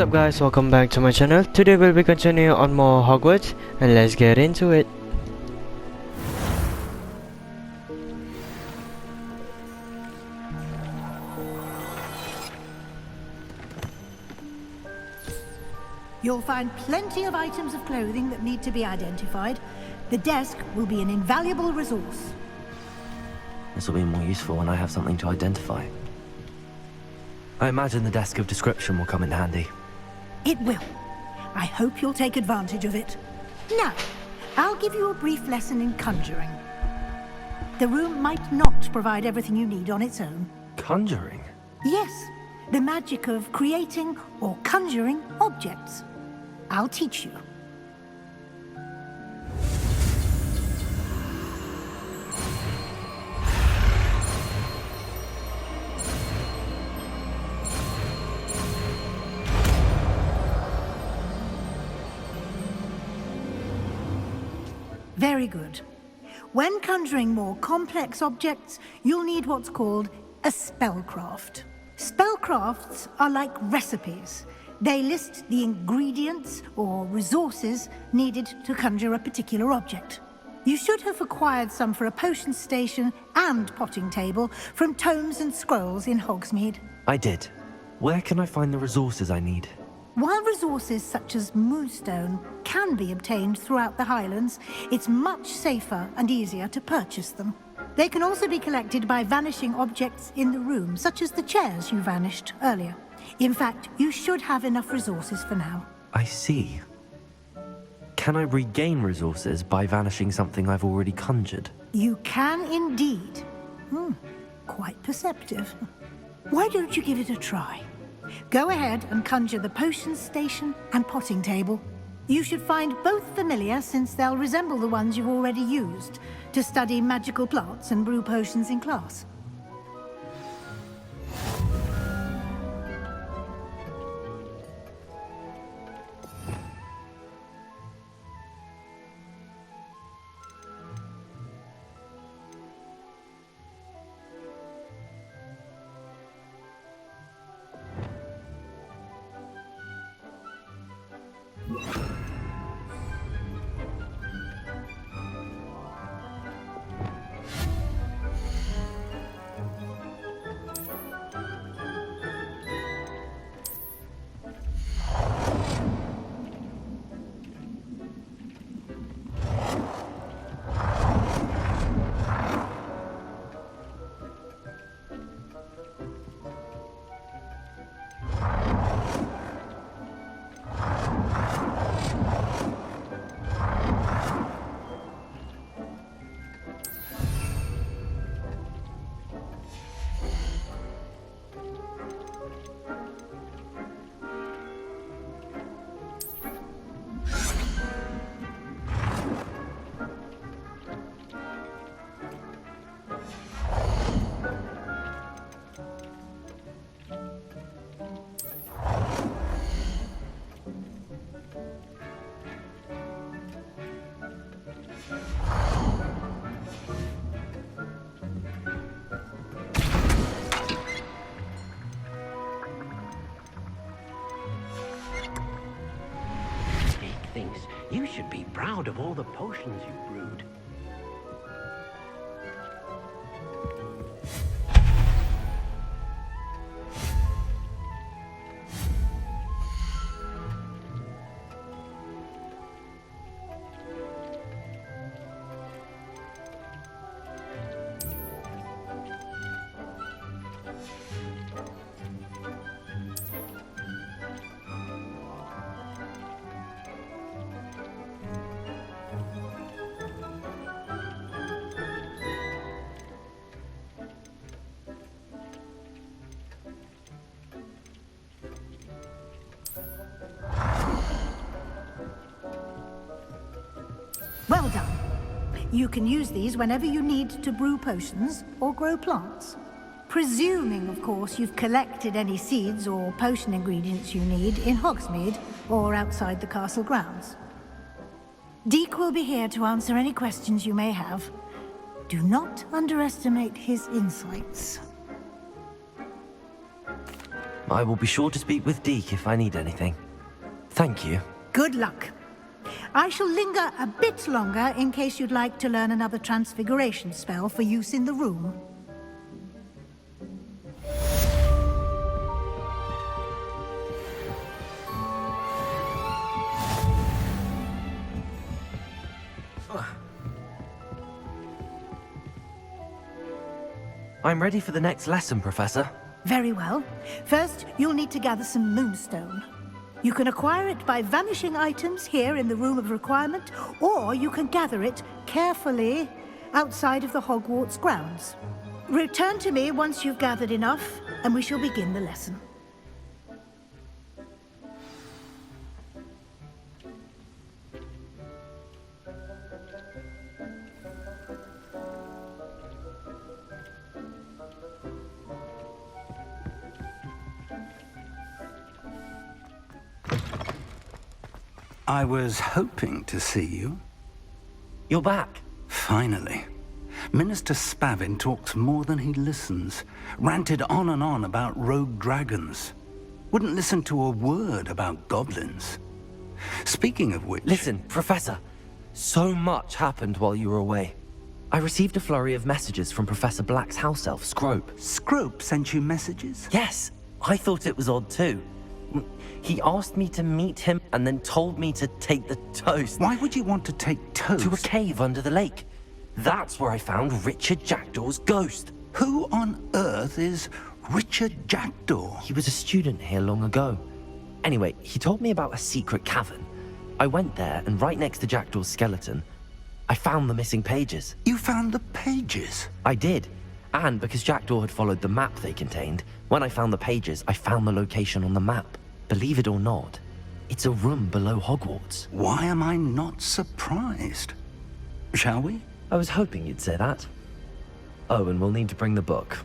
What's up guys, welcome back to my channel. Today we'll be continuing on more Hogwarts and let's get into it. You'll find plenty of items of clothing that need to be identified. The desk will be an invaluable resource. This will be more useful when I have something to identify. I imagine the desk of description will come in handy. It will. I hope you'll take advantage of it. Now, I'll give you a brief lesson in conjuring. The room might not provide everything you need on its own. Conjuring? Yes, the magic of creating or conjuring objects. I'll teach you. Very good. When conjuring more complex objects, you'll need what's called a spellcraft. Spellcrafts are like recipes. They list the ingredients or resources needed to conjure a particular object. You should have acquired some for a potion station and potting table from tomes and scrolls in Hogsmeade. I did. Where can I find the resources I need? While resources such as moonstone can be obtained throughout the Highlands, it's much safer and easier to purchase them. They can also be collected by vanishing objects in the room, such as the chairs you vanished earlier. In fact, you should have enough resources for now. I see. Can I regain resources by vanishing something I've already conjured? You can indeed. Quite perceptive. Why don't you give it a try? Go ahead and conjure the potion station and potting table. You should find both familiar, since they'll resemble the ones you've already used to study magical plants and brew potions in class. Thinks you should be proud of all the potions you've brewed. Well done. You can use these whenever you need to brew potions or grow plants. Presuming, of course, you've collected any seeds or potion ingredients you need in Hogsmeade or outside the castle grounds. Deek will be here to answer any questions you may have. Do not underestimate his insights. I will be sure to speak with Deke if I need anything. Thank you. Good luck. I shall linger a bit longer in case you'd like to learn another transfiguration spell for use in the room. I'm ready for the next lesson, Professor. Very well. First, you'll need to gather some moonstone. You can acquire it by vanishing items here in the Room of Requirement, or you can gather it carefully outside of the Hogwarts grounds. Return to me once you've gathered enough, and we shall begin the lesson. I was hoping to see you. You're back. Finally. Minister Spavin talks more than he listens. Ranted on and on about rogue dragons. Wouldn't listen to a word about goblins. Speaking of which... Listen, Professor. So much happened while you were away. I received a flurry of messages from Professor Black's house elf, Scrope. Scrope sent you messages? Yes, I thought it was odd too. He asked me to meet him and then told me to take the toast. Why would you want to take toast? To a cave under the lake. That's where I found Richard Jackdaw's ghost. Who on earth is Richard Jackdaw? He was a student here long ago. Anyway, he told me about a secret cavern. I went there, and right next to Jackdaw's skeleton, I found the missing pages. You found the pages? I did. And because Jackdaw had followed the map they contained, when I found the pages, I found the location on the map. Believe it or not, it's a room below Hogwarts. Why am I not surprised? Shall we? I was hoping you'd say that. Oh, and we'll need to bring the book.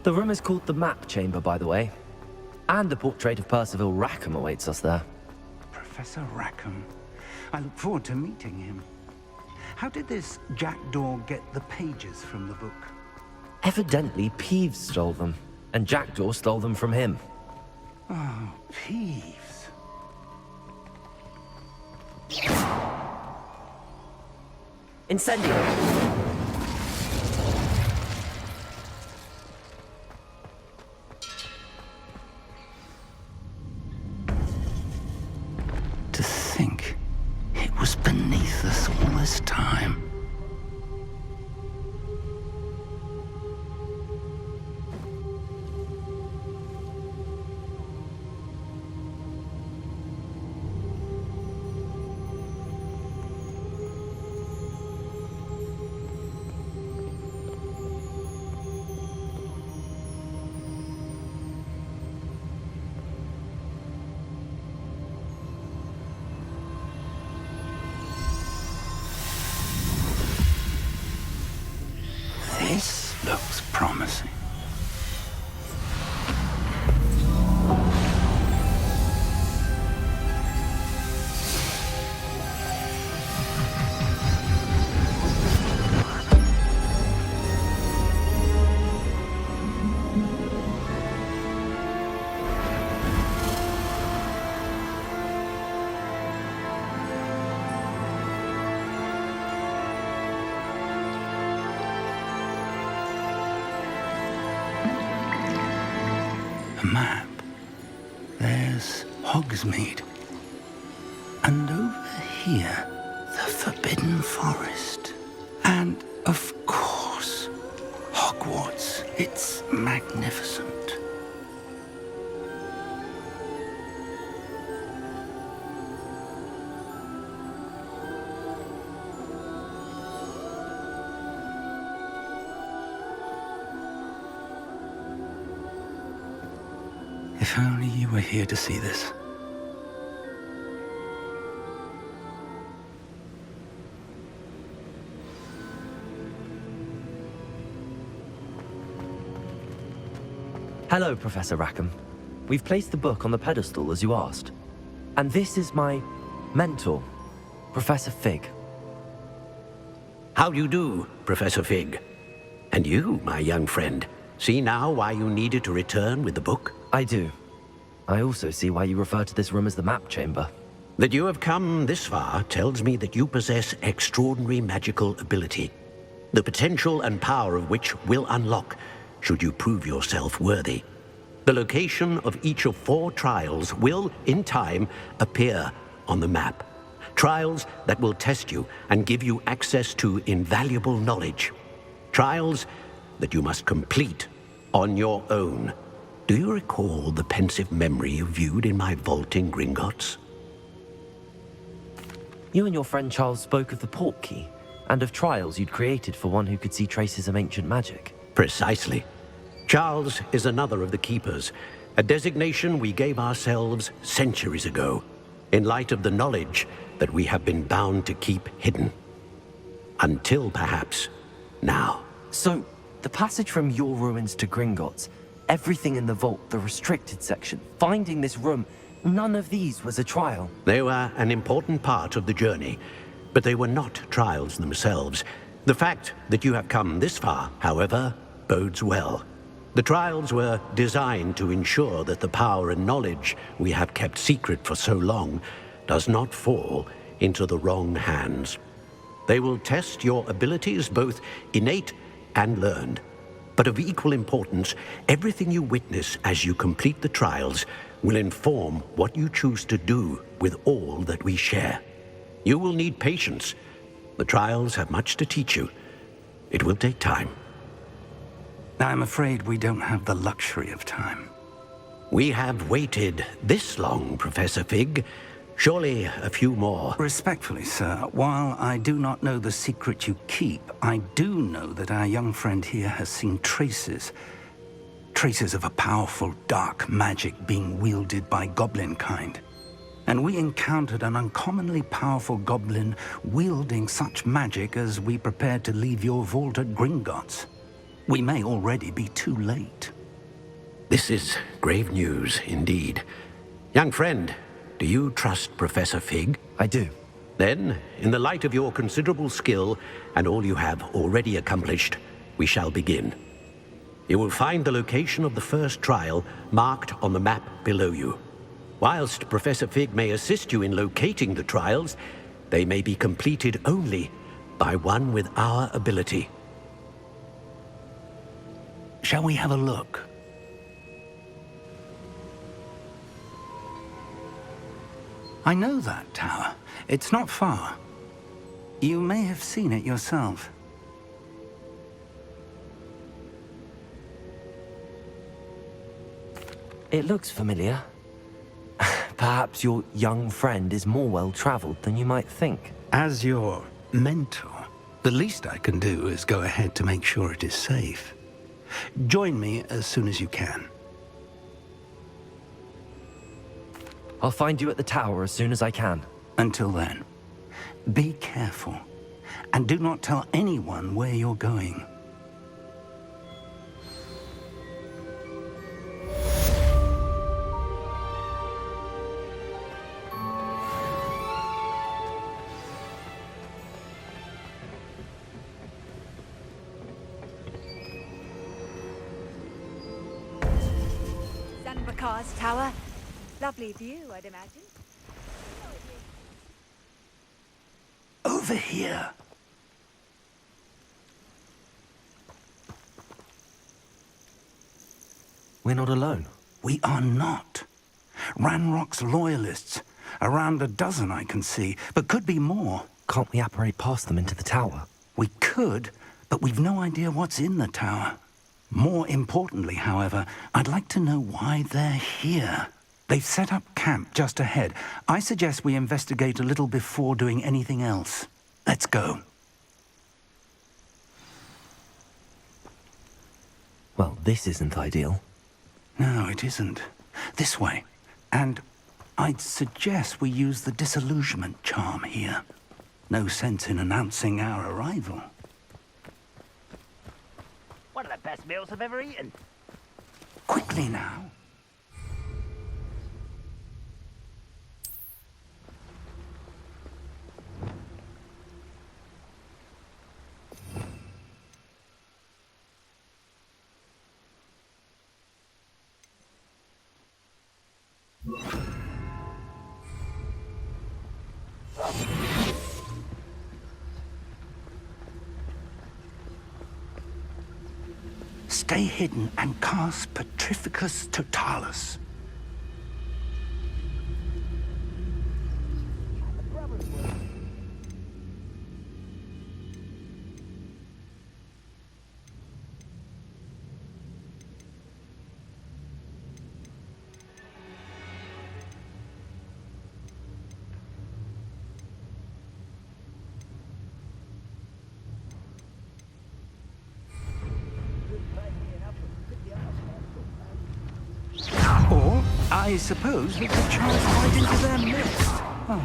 The room is called the Map Chamber, by the way. And the portrait of Percival Rackham awaits us there. Professor Rackham. I look forward to meeting him. How did this Jackdaw get the pages from the book? Evidently, Peeves stole them, and Jackdaw stole them from him. Oh, Peeves. Incendio! To think it was beneath us all this time. This looks promising. A map. There's Hogsmeade. And over here, the Forbidden Forest. And, of course, Hogwarts. It's magnificent. If only you were here to see this. Hello, Professor Rackham. We've placed the book on the pedestal as you asked. And this is my mentor, Professor Fig. How do you do, Professor Fig? And you, my young friend, see now why you needed to return with the book? I do. I also see why you refer to this room as the map chamber. That you have come this far tells me that you possess extraordinary magical ability, the potential and power of which will unlock should you prove yourself worthy. The location of each of 4 trials will, in time, appear on the map. Trials that will test you and give you access to invaluable knowledge. Trials that you must complete on your own. Do you recall the pensive memory you viewed in my vault in Gringotts? You and your friend Charles spoke of the port key, and of trials you'd created for one who could see traces of ancient magic. Precisely. Charles is another of the Keepers, a designation we gave ourselves centuries ago, in light of the knowledge that we have been bound to keep hidden. Until, perhaps, now. So, the passage from your ruins to Gringotts, everything in the vault, the restricted section, finding this room, none of these was a trial. They were an important part of the journey, but they were not trials themselves. The fact that you have come this far, however, bodes well. The trials were designed to ensure that the power and knowledge we have kept secret for so long does not fall into the wrong hands. They will test your abilities, both innate and learned. But of equal importance, everything you witness as you complete the trials will inform what you choose to do with all that we share. You will need patience. The trials have much to teach you. It will take time. I'm afraid we don't have the luxury of time. We have waited this long, Professor Fig. Surely a few more. Respectfully, sir, while I do not know the secret you keep, I do know that our young friend here has seen traces of a powerful dark magic being wielded by goblin kind. And we encountered an uncommonly powerful goblin wielding such magic as we prepared to leave your vault at Gringotts. We may already be too late. This is grave news indeed. Young friend, do you trust Professor Fig? I do. Then, in the light of your considerable skill and all you have already accomplished, we shall begin. You will find the location of the first trial marked on the map below you. Whilst Professor Fig may assist you in locating the trials, they may be completed only by one with our ability. Shall we have a look? I know that tower. It's not far. You may have seen it yourself. It looks familiar. Perhaps your young friend is more well-traveled than you might think. As your mentor, the least I can do is go ahead to make sure it is safe. Join me as soon as you can. I'll find you at the tower as soon as I can. Until then, be careful, and do not tell anyone where you're going. Sanbakar's tower. Lovely view, I'd imagine. Over here. We're not alone. We are not. Ranrock's loyalists. Around a dozen I can see, but could be more. Can't we apparate past them into the tower? We could, but we've no idea what's in the tower. More importantly, however, I'd like to know why they're here. They've set up camp just ahead. I suggest we investigate a little before doing anything else. Let's go. Well, this isn't ideal. No, it isn't. This way. And I'd suggest we use the disillusionment charm here. No sense in announcing our arrival. One of the best meals I've ever eaten. Quickly now. Stay hidden and cast Petrificus Totalis. Or, I suppose we could charge right into their midst. Oh.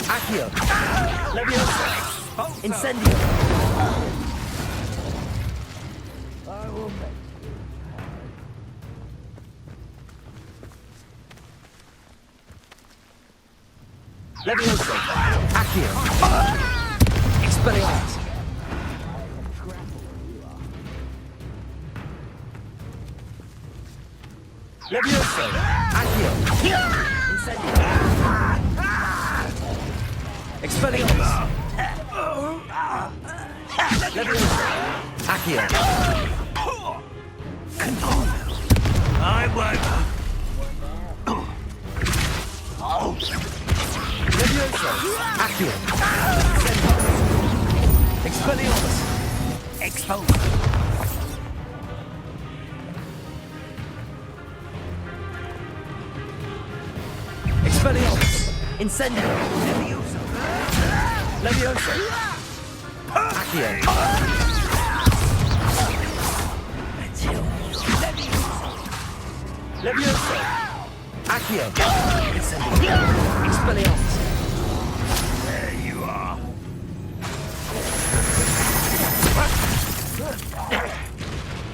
Accio! Leviosa! Incendio! Leviosa! Accio! Expelliarmus! Leviosa! Accio! Incendio! Expelliarmus! Leviosa! Accio! I won't. Leviosa! Accio! Expelliarmus! Expose. Expelliarmus! Incendio! Leviosa! Accio! Leviosa! Accio! Incendio! Expelliarmus! There you are.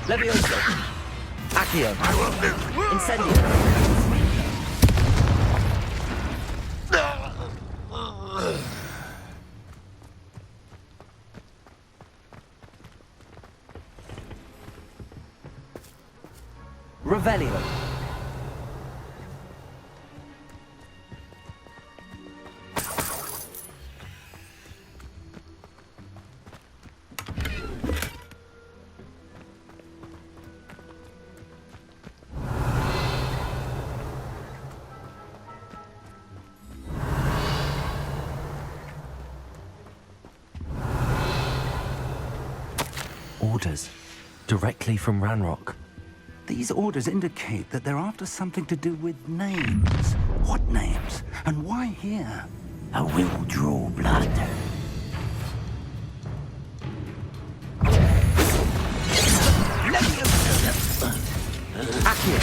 Leviosa! Accio! Incendio! Revelio. Orders directly from Ranrock. These orders indicate that they're after something to do with names. What names? And why here? I will draw blood. Accio!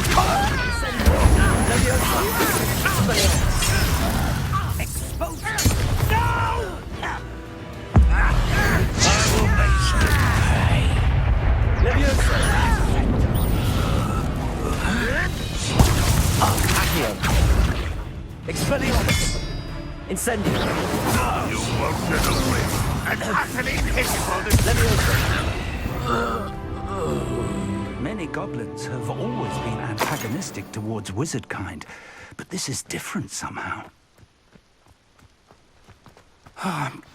Leviosa! Expose. Leviosa! Accio! Expelliarmus! Incendio! You won't get away. An utterly pitiful Leviosa! Many goblins have always been antagonistic towards wizard kind, but this is different somehow.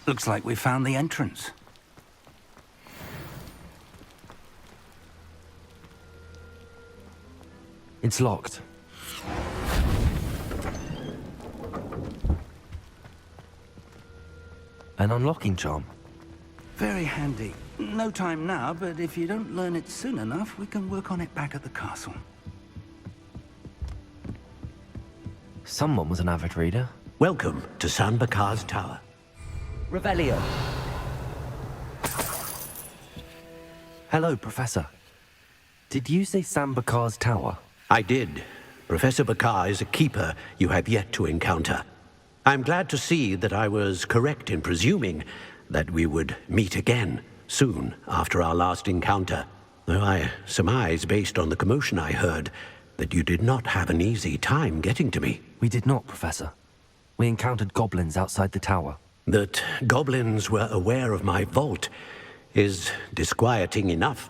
Looks like we found the entrance. It's locked. An unlocking charm. Very handy. No time now, but if you don't learn it soon enough, we can work on it back at the castle. Someone was an avid reader. Welcome to San Bakar's Tower. Revelio. Hello, Professor. Did you say San Bakar's Tower? I did. Professor Bakar is a keeper you have yet to encounter. I'm glad to see that I was correct in presuming that we would meet again soon after our last encounter, though I surmise, based on the commotion I heard, that you did not have an easy time getting to me. We did not, Professor. We encountered goblins outside the tower. That goblins were aware of my vault is disquieting enough.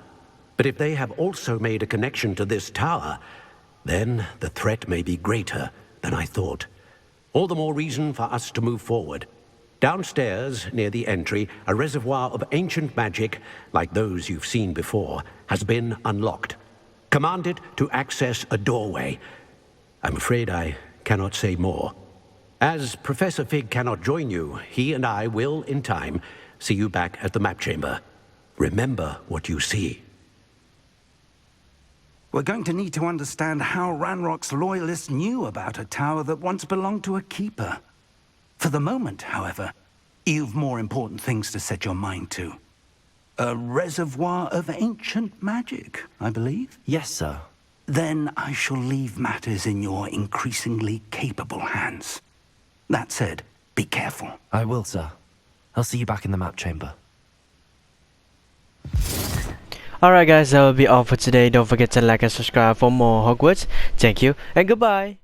But if they have also made a connection to this tower, then the threat may be greater than I thought. All the more reason for us to move forward. Downstairs, near the entry, a reservoir of ancient magic, like those you've seen before, has been unlocked. Commanded to access a doorway. I'm afraid I cannot say more. As Professor Fig cannot join you, he and I will, in time, see you back at the map chamber. Remember what you see. We're going to need to understand how Ranrock's loyalists knew about a tower that once belonged to a keeper. For the moment, however, you've more important things to set your mind to. A reservoir of ancient magic, I believe? Yes, sir. Then I shall leave matters in your increasingly capable hands. That said, be careful. I will, sir. I'll see you back in the map chamber. Alright guys, that will be all for today. Don't forget to like and subscribe for more Hogwarts. Thank you and goodbye.